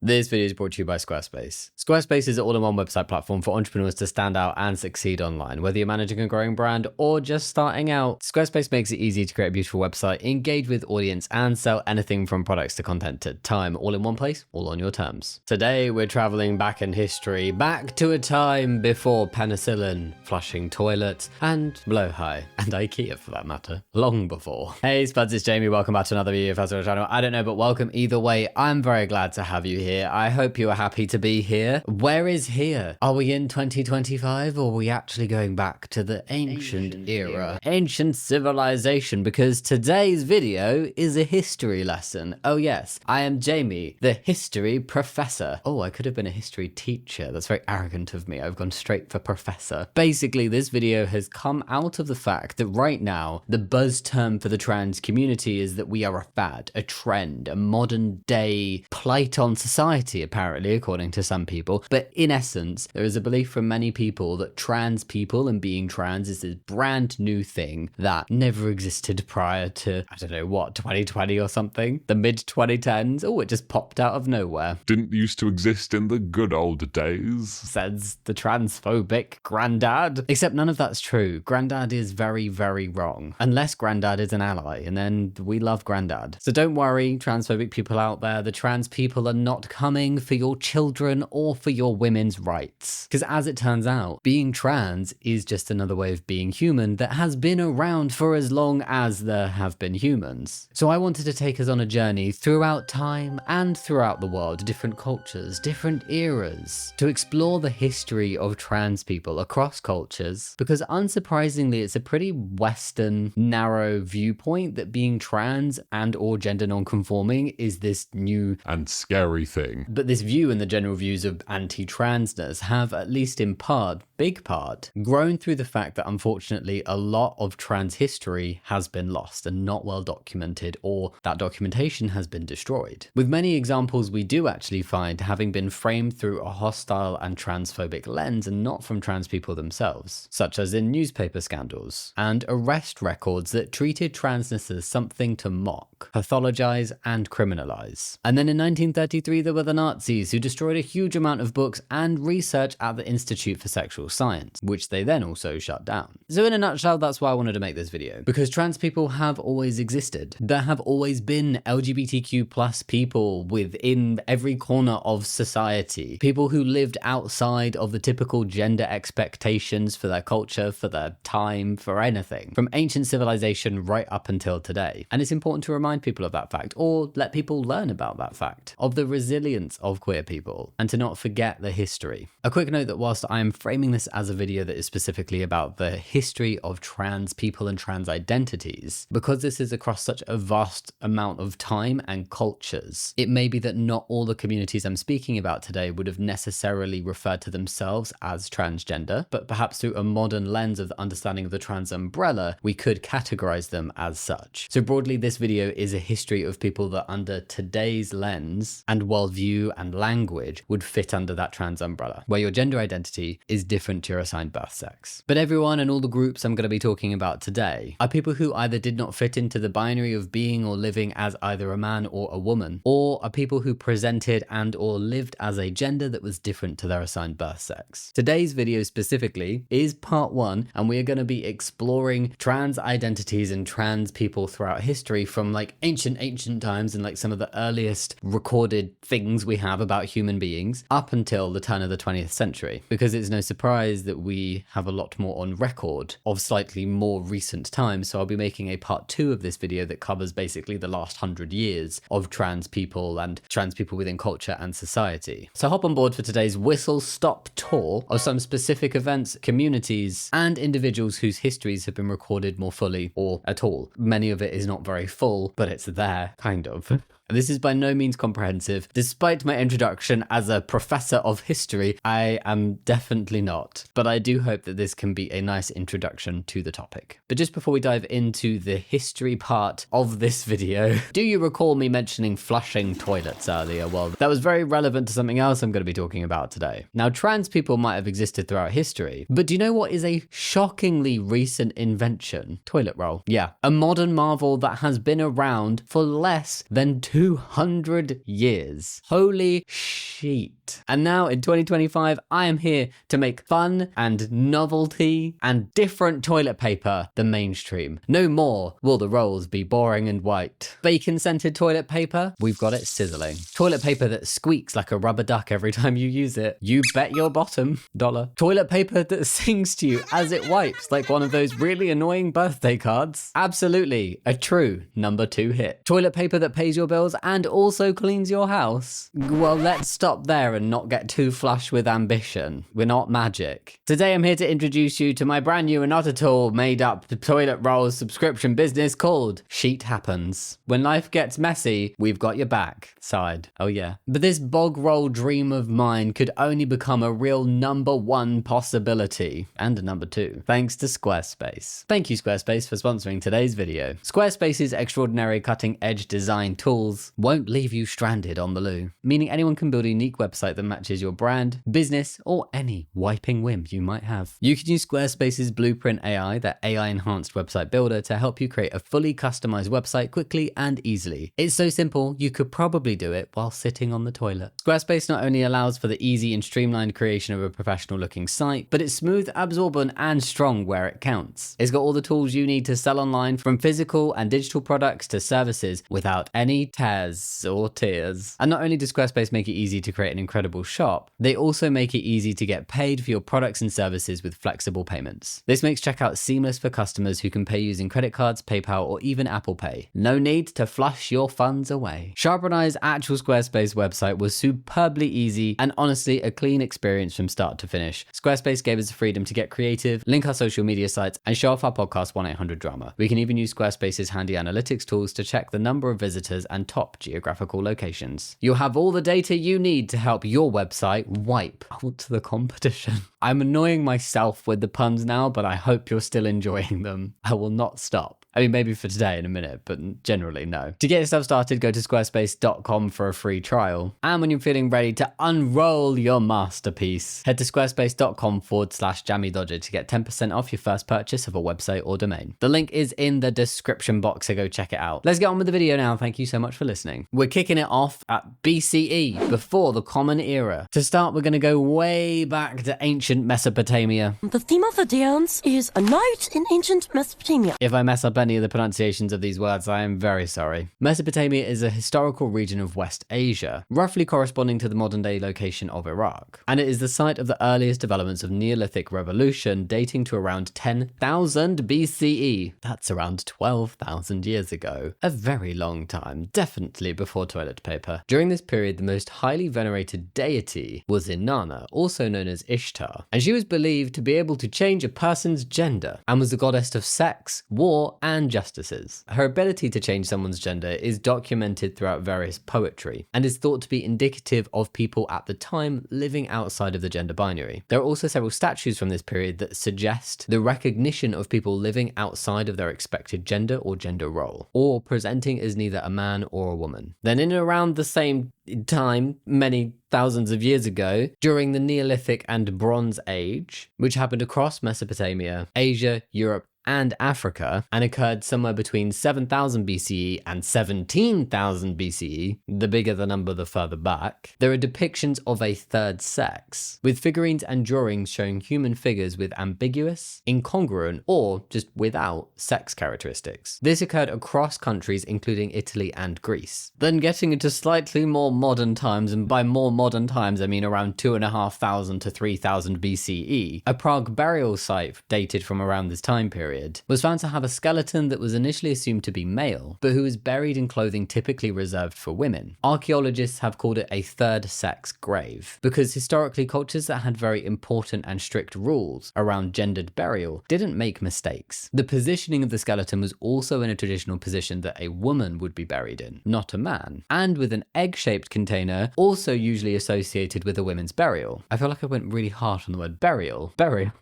This video is brought to you by Squarespace. Squarespace is an all-in-one website platform for entrepreneurs to stand out and succeed online. Whether you're managing a growing brand or just starting out, Squarespace makes it easy to create a beautiful website, engage with audience, and sell anything from products to content to time, all in one place, all on your terms. Today, we're traveling back in history, back to a time before penicillin, flushing toilets, and blowhigh, and IKEA for that matter, long before. Hey Spuds, it's Jamie. Welcome back to another video of the channel. I don't know, but welcome either way. I'm very glad to have you here. I hope you are happy to be here. Where is here? Are we in 2025 or are we actually going back to the ancient era? Ancient civilization, because today's video is a history lesson. Oh yes, I am Jamie, the history professor. Oh, I could have been a history teacher. That's very arrogant of me. I've gone straight for professor. Basically, this video has come out of the fact that right now, the buzz term for the trans community is that we are a fad, a trend, a modern day plight on society, apparently, according to some people. But in essence, there is a belief from many people that trans people and being trans is this brand new thing that never existed prior to, I don't know what, 2020 or something? The mid 2010s? Oh, it just popped out of nowhere. Didn't used to exist in the good old days, says the transphobic granddad. Except none of that's true. Granddad is very, very wrong. Unless granddad is an ally, and then we love granddad. So don't worry, transphobic people out there, the trans people are not coming for your children or for your women's rights. Because as it turns out, being trans is just another way of being human that has been around for as long as there have been humans. So I wanted to take us on a journey throughout time and throughout the world, different cultures, different eras, to explore the history of trans people across cultures, because unsurprisingly, it's a pretty Western, narrow viewpoint that being trans and or gender non-conforming is this new and scary thing. But this view and the general views of anti-transness have, at least in part, big part, grown through the fact that unfortunately a lot of trans history has been lost and not well documented, or that documentation has been destroyed. With many examples we do actually find having been framed through a hostile and transphobic lens and not from trans people themselves, such as in newspaper scandals and arrest records that treated transness as something to mock, pathologize, and criminalize. And then in 1933 there were the Nazis, who destroyed a huge amount of books and research at the Institute for Sexual Science, which they then also shut down. So in a nutshell, that's why I wanted to make this video, because trans people have always existed. There have always been LGBTQ plus people within every corner of society, people who lived outside of the typical gender expectations for their culture, for their time, for anything, from ancient civilization right up until today. And it's important to remind people of that fact, or let people learn about that fact, of the resilience of queer people, and to not forget the history. A quick note that whilst I am framing this as a video that is specifically about the history of trans people and trans identities, because this is across such a vast amount of time and cultures, it may be that not all the communities I'm speaking about today would have necessarily referred to themselves as transgender, but perhaps through a modern lens of the understanding of the trans umbrella, we could categorize them as such. So broadly, this video is a history of people that under today's lens and worldview and language would fit under that trans umbrella, where your gender identity is different to your assigned birth sex. But everyone and all the groups I'm going to be talking about today are people who either did not fit into the binary of being or living as either a man or a woman, or are people who presented and or lived as a gender that was different to their assigned birth sex. Today's video specifically is part one, and we are going to be exploring trans identities and trans people throughout history from like ancient times and like some of the earliest recorded things we have about human beings up until the turn of the 20th century, because it's no surprise that we have a lot more on record of slightly more recent times. So I'll be making a part two of this video that covers basically the last 100 years of trans people and trans people within culture and society. So hop on board for today's whistle-stop tour of some specific events, communities, and individuals whose histories have been recorded more fully or at all. Many of it is not very full, but it's there, kind of. This is by no means comprehensive. Despite my introduction as a professor of history, I am definitely not. But I do hope that this can be a nice introduction to the topic. But just before we dive into the history part of this video, do you recall me mentioning flushing toilets earlier? Well, that was very relevant to something else I'm going to be talking about today. Now, trans people might have existed throughout history, but do you know what is a shockingly recent invention? Toilet roll. Yeah, a modern marvel that has been around for less than 2 200 years. Holy shit. And now in 2025, I am here to make fun and novelty and different toilet paper the mainstream. No more will the rolls be boring and white. Bacon-scented toilet paper? We've got it sizzling. Toilet paper that squeaks like a rubber duck every time you use it. You bet your bottom dollar. Toilet paper that sings to you as it wipes like one of those really annoying birthday cards. Absolutely a true number 2 hit. Toilet paper that pays your bills and also cleans your house. Well, let's stop there and not get too flush with ambition. We're not magic. Today I'm here to introduce you to my brand new and not at all made up toilet rolls subscription business called Sheet Happens. When life gets messy, we've got your back. Side. Oh yeah. But this bog roll dream of mine could only become a real number 1 possibility, and a number 2, thanks to Squarespace. Thank you Squarespace for sponsoring today's video. Squarespace's extraordinary cutting-edge design tools won't leave you stranded on the loo, meaning anyone can build a unique website that matches your brand, business, or any wiping whim you might have. You can use Squarespace's Blueprint AI, that AI-enhanced website builder, to help you create a fully customized website quickly and easily. It's so simple, you could probably do it while sitting on the toilet. Squarespace not only allows for the easy and streamlined creation of a professional-looking site, but it's smooth, absorbent, and strong where it counts. It's got all the tools you need to sell online, from physical and digital products to services, without any tears or tears. And not only does Squarespace make it easy to create an incredible shop, they also make it easy to get paid for your products and services with flexible payments. This makes checkout seamless for customers who can pay using credit cards, PayPal, or even Apple Pay. No need to flush your funds away. Sharp and I's actual Squarespace website was superbly easy and honestly a clean experience from start to finish. Squarespace gave us the freedom to get creative, link our social media sites, and show off our podcast 1-800-DRAMA. We can even use Squarespace's handy analytics tools to check the number of visitors and top geographical locations. You'll have all the data you need to help your website wipe out the competition. I'm annoying myself with the puns now, but I hope you're still enjoying them. I will not stop. I mean, maybe for today in a minute, but generally no. To get yourself started, go to squarespace.com for a free trial. And when you're feeling ready to unroll your masterpiece, head to squarespace.com/Jammidodger to get 10% off your first purchase of a website or domain. The link is in the description box, so go check it out. Let's get on with the video now. Thank you so much for listening. We're kicking it off at BCE, before the Common Era. To start, we're going to go way back to ancient Mesopotamia. The theme of the dance is a night in ancient Mesopotamia. If I mess up any of the pronunciations of these words, I am very sorry. Mesopotamia is a historical region of West Asia, roughly corresponding to the modern-day location of Iraq, and it is the site of the earliest developments of Neolithic revolution, dating to around 10,000 BCE. That's around 12,000 years ago. A very long time, definitely before toilet paper. During this period, the most highly venerated deity was Inanna, also known as Ishtar, and she was believed to be able to change a person's gender, and was the goddess of sex, war, and justices. Her ability to change someone's gender is documented throughout various poetry, and is thought to be indicative of people at the time living outside of the gender binary. There are also several statues from this period that suggest the recognition of people living outside of their expected gender or gender role, or presenting as neither a man or a woman. Then in and around the same time, many thousands of years ago, during the Neolithic and Bronze Age, which happened across Mesopotamia, Asia, Europe, and Africa, and occurred somewhere between 7,000 BCE and 17,000 BCE, the bigger the number the further back, there are depictions of a third sex, with figurines and drawings showing human figures with ambiguous, incongruent, or just without sex characteristics. This occurred across countries including Italy and Greece. Then getting into slightly more modern times, and by more modern times I mean around 2,500 to 3,000 BCE, a Prague burial site dated from around this time period was found to have a skeleton that was initially assumed to be male, but who was buried in clothing typically reserved for women. Archaeologists have called it a third sex grave, because historically cultures that had very important and strict rules around gendered burial didn't make mistakes. The positioning of the skeleton was also in a traditional position that a woman would be buried in, not a man, and with an egg-shaped container, also usually associated with a women's burial. I feel like I went really hard on the word burial.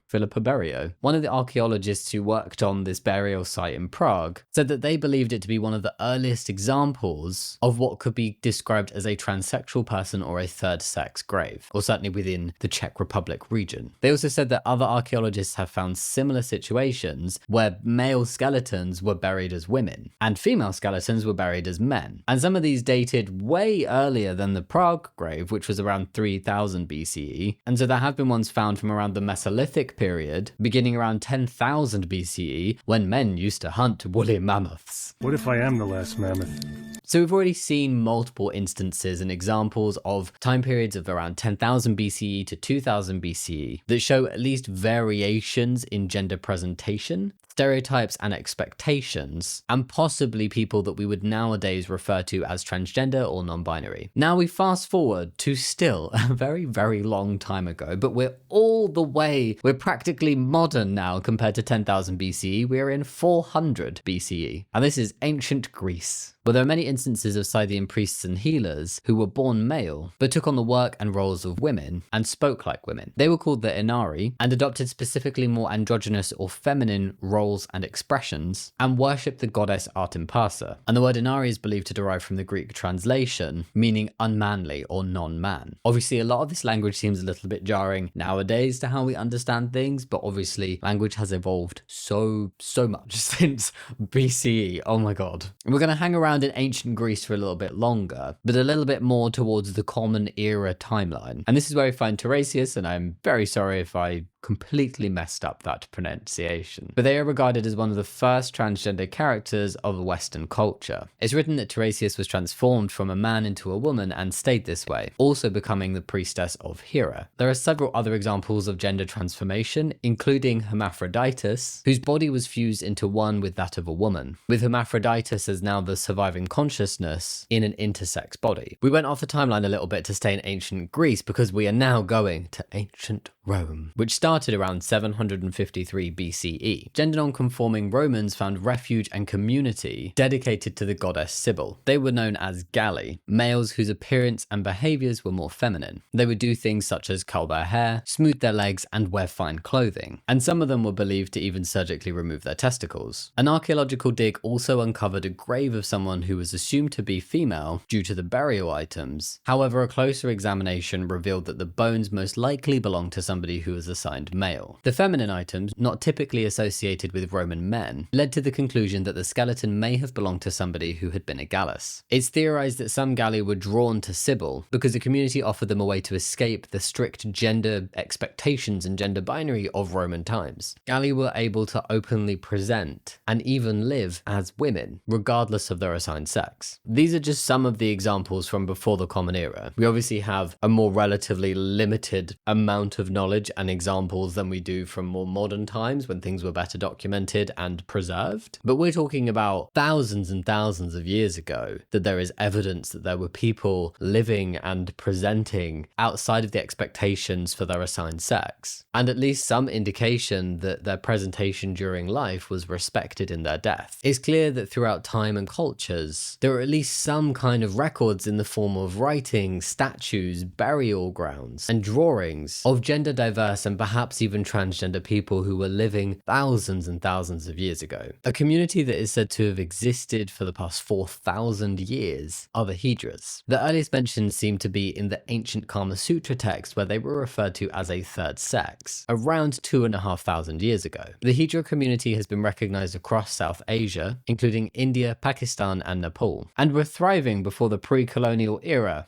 Philippa Berio. One of the archaeologists who worked worked on this burial site in Prague, said that they believed it to be one of the earliest examples of what could be described as a transsexual person or a third sex grave, or certainly within the Czech Republic region. They also said that other archaeologists have found similar situations where male skeletons were buried as women and female skeletons were buried as men. And some of these dated way earlier than the Prague grave, which was around 3000 BCE. And so there have been ones found from around the Mesolithic period, beginning around 10,000 BCE, when men used to hunt woolly mammoths. What if I am the last mammoth? So we've already seen multiple instances and examples of time periods of around 10,000 BCE to 2000 BCE that show at least variations in gender presentation, stereotypes and expectations, and possibly people that we would nowadays refer to as transgender or non-binary. Now we fast forward to still a very, very long time ago, but we're practically modern now compared to 10,000 BCE. We're in 400 BCE, and this is ancient Greece, where there are many instances of Scythian priests and healers who were born male, but took on the work and roles of women and spoke like women. They were called the Inari and adopted specifically more androgynous or feminine roles and expressions, and worshipped the goddess Artimpasa. And the word Inari is believed to derive from the Greek translation, meaning unmanly or non-man. Obviously, a lot of this language seems a little bit jarring nowadays to how we understand things, but obviously language has evolved so much since BCE. Oh my god. We're going to hang around in ancient Greece for a little bit longer, but a little bit more towards the Common Era timeline. And this is where we find Tiresias, and I'm very sorry if I completely messed up that pronunciation. But they are regarded as one of the first transgender characters of Western culture. It's written that Tiresias was transformed from a man into a woman and stayed this way, also becoming the priestess of Hera. There are several other examples of gender transformation, including Hermaphroditus, whose body was fused into one with that of a woman, with Hermaphroditus as now the surviving consciousness in an intersex body. We went off the timeline a little bit to stay in ancient Greece because we are now going to ancient Rome, which started around 753 BCE. Gender non-conforming Romans found refuge and community dedicated to the goddess Sibyl. They were known as Galli, males whose appearance and behaviors were more feminine. They would do things such as curl their hair, smooth their legs, and wear fine clothing. And some of them were believed to even surgically remove their testicles. An archaeological dig also uncovered a grave of someone who was assumed to be female due to the burial items. However, a closer examination revealed that the bones most likely belonged to somebody who was assigned male. The feminine items, not typically associated with Roman men, led to the conclusion that the skeleton may have belonged to somebody who had been a Gallus. It's theorized that some Galli were drawn to Sibyl because the community offered them a way to escape the strict gender expectations and gender binary of Roman times. Galli were able to openly present and even live as women, regardless of their assigned sex. These are just some of the examples from before the Common Era. We obviously have a more relatively limited amount of knowledge and examples than we do from more modern times when things were better documented and preserved. But we're talking about thousands and thousands of years ago that there is evidence that there were people living and presenting outside of the expectations for their assigned sex, and at least some indication that their presentation during life was respected in their death. It's clear that throughout time and cultures, there are at least some kind of records in the form of writing, statues, burial grounds, and drawings of gender diverse and perhaps even transgender people who were living thousands and thousands of years ago. A community that is said to have existed for the past 4,000 years are the Hedras. The earliest mentions seem to be in the ancient Kama Sutra text, where they were referred to as a third sex, around 2,500 years ago. The Hedra community has been recognized across South Asia, including India, Pakistan, and Nepal, and were thriving before the pre-colonial era.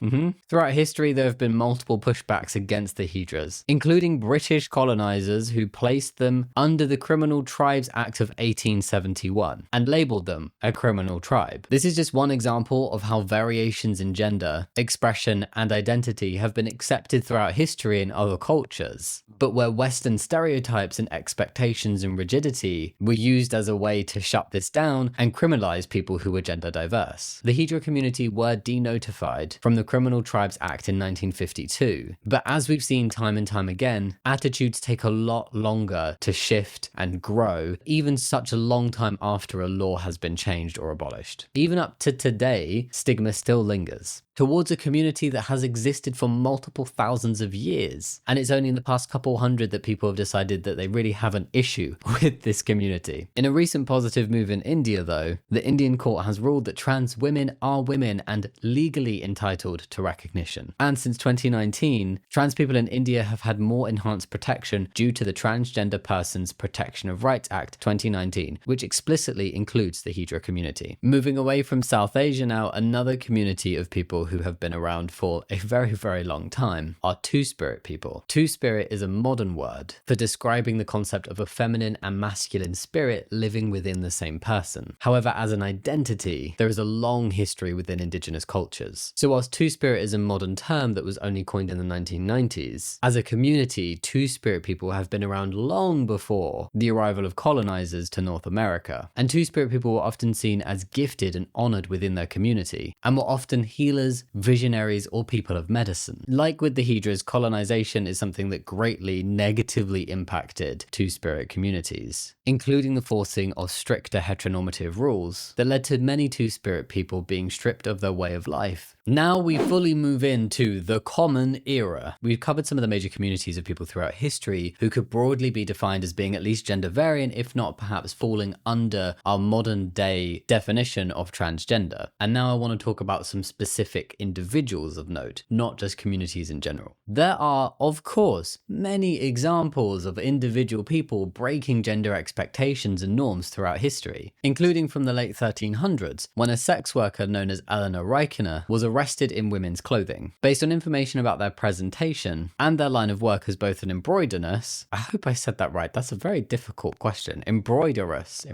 Throughout history, there have been multiple pushbacks against the Hedras, including British colonizers who placed them under the Criminal Tribes Act of 1871 and labeled them a criminal tribe. This is just one example of how variations in gender, expression, and identity have been accepted throughout history in other cultures, but where Western stereotypes and expectations and rigidity were used as a way to shut this down and criminalize people who were gender diverse. The Hedra community were denotified from the Criminal Tribes Act in 1952, but as we've seen time and time again, attitudes take a lot longer to shift and grow, even such a long time after a law has been changed or abolished. Even up to today, stigma still lingers. towards a community that has existed for multiple thousands of years. And it's only in the past couple hundred that people have decided that they really have an issue with this community. In a recent positive move in India, though, the Indian court has ruled that trans women are women and legally entitled to recognition. And since 2019, trans people in India have had more enhanced protection due to the Transgender Persons Protection of Rights Act 2019, which explicitly includes the Hijra community. Moving away from South Asia now, another community of people who have been around for a very, very long time are Two-Spirit people. Two-Spirit is a modern word for describing the concept of a feminine and masculine spirit living within the same person. However, as an identity, there is a long history within indigenous cultures. So whilst Two-Spirit is a modern term that was only coined in the 1990s, as a community, Two-Spirit people have been around long before the arrival of colonizers to North America. And Two-Spirit people were often seen as gifted and honored within their community, and were often healers, visionaries, or people of medicine. Like with the Hydras, colonization is something that greatly negatively impacted Two-Spirit communities, including the forcing of stricter heteronormative rules that led to many Two-Spirit people being stripped of their way of life. Now we fully move into the Common Era. We've covered some of the major communities of people throughout history who could broadly be defined as being at least gender variant, if not perhaps falling under our modern day definition of transgender. And now I want to talk about some specific individuals of note, not just communities in general. There are, of course, many examples of individual people breaking gender expectations and norms throughout history, including from the late 1300s, when a sex worker known as Eleanor Reichner was arrested in women's clothing. Based on information about their presentation and their line of work as both an embroideress, I hope I said that right, that's a very difficult question, embroideress.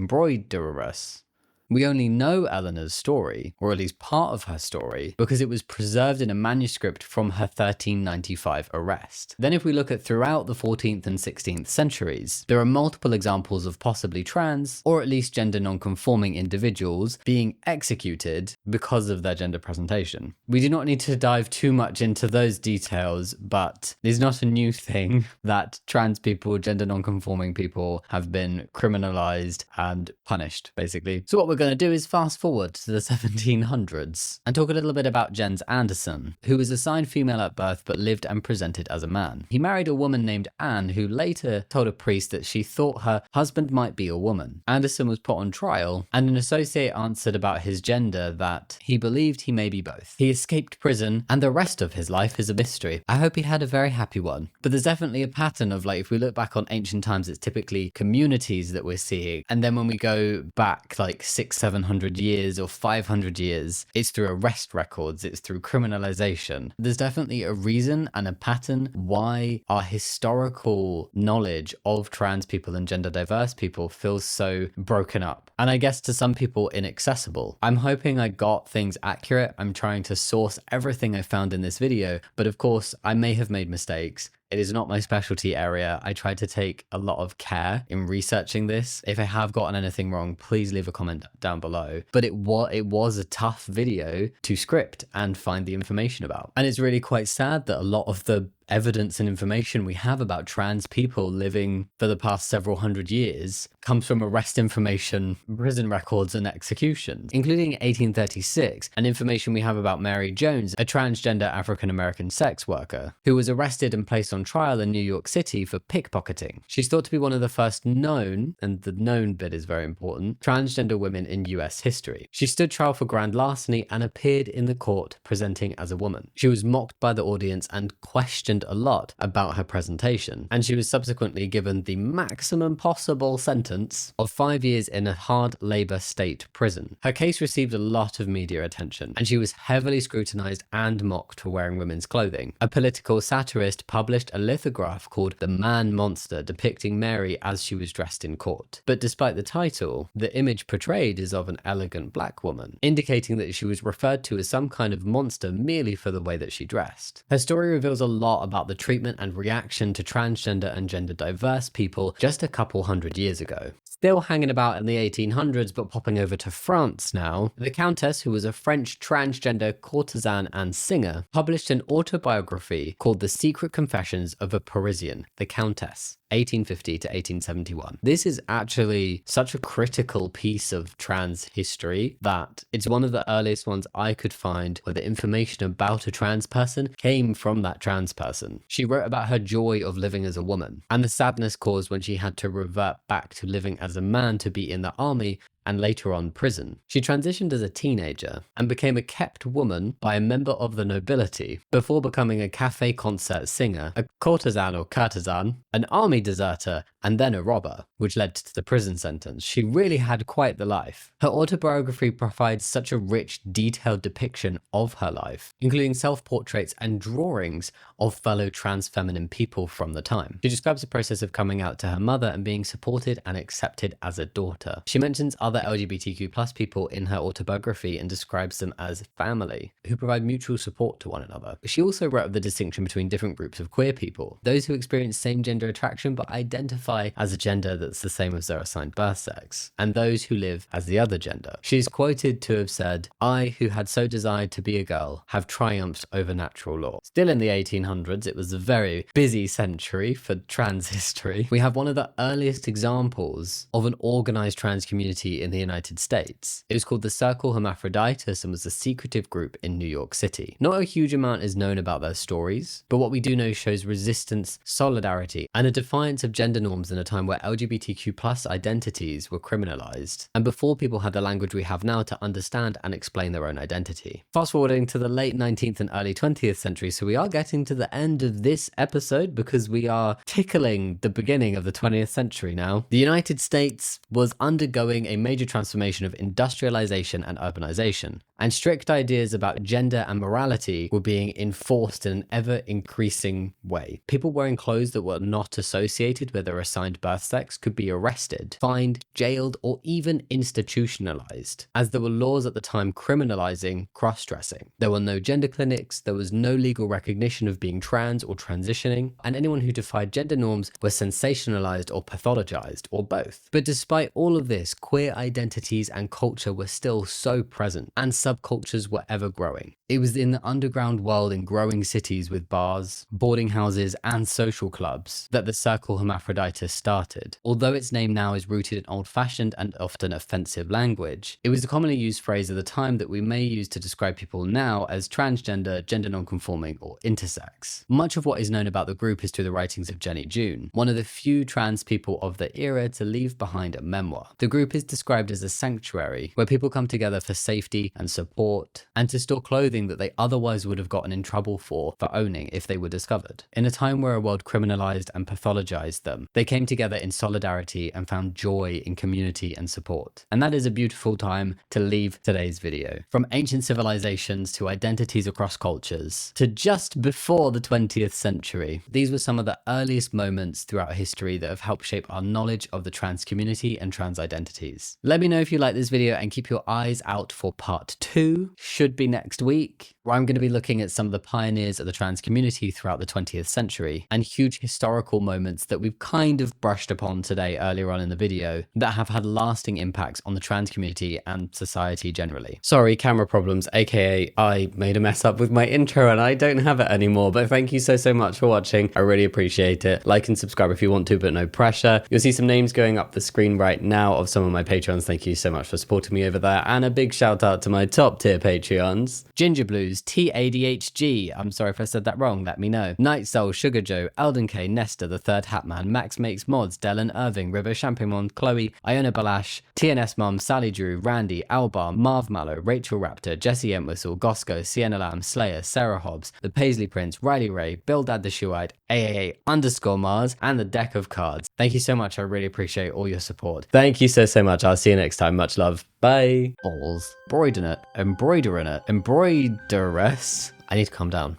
We only know Eleanor's story, or at least part of her story, because it was preserved in a manuscript from her 1395 arrest. Then if we look at throughout the 14th and 16th centuries, there are multiple examples of possibly trans, or at least gender non-conforming individuals being executed because of their gender presentation. We do not need to dive too much into those details, but it's not a new thing that trans people, gender non-conforming people have been criminalized and punished, basically. So what we're going to do is fast forward to the 1700s and talk a little bit about Jens Andersen, who was assigned female at birth but lived and presented as a man. He married a woman named Anne, who later told a priest that she thought her husband might be a woman. Andersen was put on trial, and an associate answered about his gender that he believed he may be both. He escaped prison, and the rest of his life is a mystery. I hope he had a very happy one. But there's definitely a pattern of, like, if we look back on ancient times, it's typically communities that we're seeing, and then when we go back like 700 years or 500 years, it's through arrest records, it's through criminalization. There's definitely a reason and a pattern why our historical knowledge of trans people and gender diverse people feels so broken up, and I guess to some people inaccessible. I'm hoping I got things accurate. I'm trying to source everything I found in this video, but of course I may have made mistakes. It is not my specialty area. I tried to take a lot of care in researching this. If I have gotten anything wrong, please leave a comment down below. But it was a tough video to script and find the information about. And it's really quite sad that a lot of the evidence and information we have about trans people living for the past several hundred years comes from arrest information, prison records, and executions, including 1836, and information we have about Mary Jones, a transgender African-American sex worker, who was arrested and placed on trial in New York City for pickpocketing. She's thought to be one of the first known, and the known bit is very important, transgender women in US history. She stood trial for grand larceny and appeared in the court presenting as a woman. She was mocked by the audience and questioned a lot about her presentation, and she was subsequently given the maximum possible sentence of 5 years in a hard labor state prison. Her case received a lot of media attention, and she was heavily scrutinized and mocked for wearing women's clothing. A political satirist published a lithograph called The Man Monster depicting Mary as she was dressed in court. But despite the title, the image portrayed is of an elegant black woman, indicating that she was referred to as some kind of monster merely for the way that she dressed. Her story reveals a lot about the treatment and reaction to transgender and gender diverse people just a couple hundred years ago. Still hanging about in the 1800s, but popping over to France now, the Countess, who was a French transgender courtesan and singer, published an autobiography called The Secret Confessions of a Parisian, the Countess. 1850 to 1871. This is actually such a critical piece of trans history that it's one of the earliest ones I could find where the information about a trans person came from that trans person. She wrote about her joy of living as a woman and the sadness caused when she had to revert back to living as a man to be in the army and later on prison. She transitioned as a teenager and became a kept woman by a member of the nobility before becoming a cafe concert singer, a courtesan or courtesan, an army deserter, and then a robber, which led to the prison sentence. She really had quite the life. Her autobiography provides such a rich, detailed depiction of her life, including self-portraits and drawings of fellow trans feminine people from the time. She describes the process of coming out to her mother and being supported and accepted as a daughter. She mentions other LGBTQ+ people in her autobiography and describes them as family, who provide mutual support to one another. She also wrote of the distinction between different groups of queer people, those who experience same-gender attraction but identify as a gender that's the same as their assigned birth sex, and those who live as the other gender. She's quoted to have said, "I, who had so desired to be a girl, have triumphed over natural law." Still in the 1800s, it was a very busy century for trans history. We have one of the earliest examples of an organized trans community in the United States. It was called the Circle Hermaphroditus and was a secretive group in New York City. Not a huge amount is known about their stories, but what we do know shows resistance, solidarity, and a defiance of gender norms in a time where LGBTQ+ identities were criminalized, and before people had the language we have now to understand and explain their own identity. Fast forwarding to the late 19th and early 20th century, so we are getting to the end of this episode because we are tickling the beginning of the 20th century now. The United States was undergoing a major transformation of industrialization and urbanization, and strict ideas about gender and morality were being enforced in an ever-increasing way. People wearing clothes that were not associated with their assigned birth sex could be arrested, fined, jailed, or even institutionalized, as there were laws at the time criminalizing cross-dressing. There were no gender clinics, there was no legal recognition of being trans or transitioning, and anyone who defied gender norms was sensationalized or pathologized, or both. But despite all of this, queer identities and culture were still so present, and subcultures were ever growing. It was in the underground world in growing cities with bars, boarding houses, and social clubs that the Circle Hermaphroditus started. Although its name now is rooted in old-fashioned and often offensive language, it was a commonly used phrase of the time that we may use to describe people now as transgender, gender non-conforming, or intersex. Much of what is known about the group is through the writings of Jenny June, one of the few trans people of the era to leave behind a memoir. The group is described as a sanctuary where people come together for safety and support, and to store clothing that they otherwise would have gotten in trouble for owning if they were discovered. In a time where a world criminalized and pathologized them, they came together in solidarity and found joy in community and support. And that is a beautiful time to leave today's video. From ancient civilizations to identities across cultures, to just before the 20th century, these were some of the earliest moments throughout history that have helped shape our knowledge of the trans community and trans identities. Let me know if you like this video and keep your eyes out for part 2. Should be next week, where I'm going to be looking at some of the pioneers of the trans community throughout the 20th century and huge historical moments that we've kind of brushed upon today earlier on in the video that have had lasting impacts on the trans community and society generally. Sorry, camera problems, aka I made a mess up with my intro and I don't have it anymore, but thank you so much for watching. I really appreciate it. Like and subscribe if you want to, but no pressure. You'll see some names going up the screen right now of some of my Patreons. Thank you so much for supporting me over there, and a big shout out to my top tier Patreons: Ginger Blues, TADHG, I'm sorry if I said that wrong, let me know, Night Soul, Sugar Joe, Elden K, Nesta, The Third Hatman, Max Makes Mods, Dylan Irving, River Champignon, Chloe, Iona Balash, TNS Mom, Sally Drew, Randy, Albar, Marv Mallow, Rachel Raptor, Jesse Entwistle, Gosco, Sienna Lamb, Slayer, Sarah Hobbs, The Paisley Prince, Riley Ray, Bill Dad the Shoeite, AAA_Mars, and the deck of cards. Thank you so much, I really appreciate all your support. Thank you so much, I'll see you next time, much love, bye. Balls, embroidering it, embroideress. I need to calm down.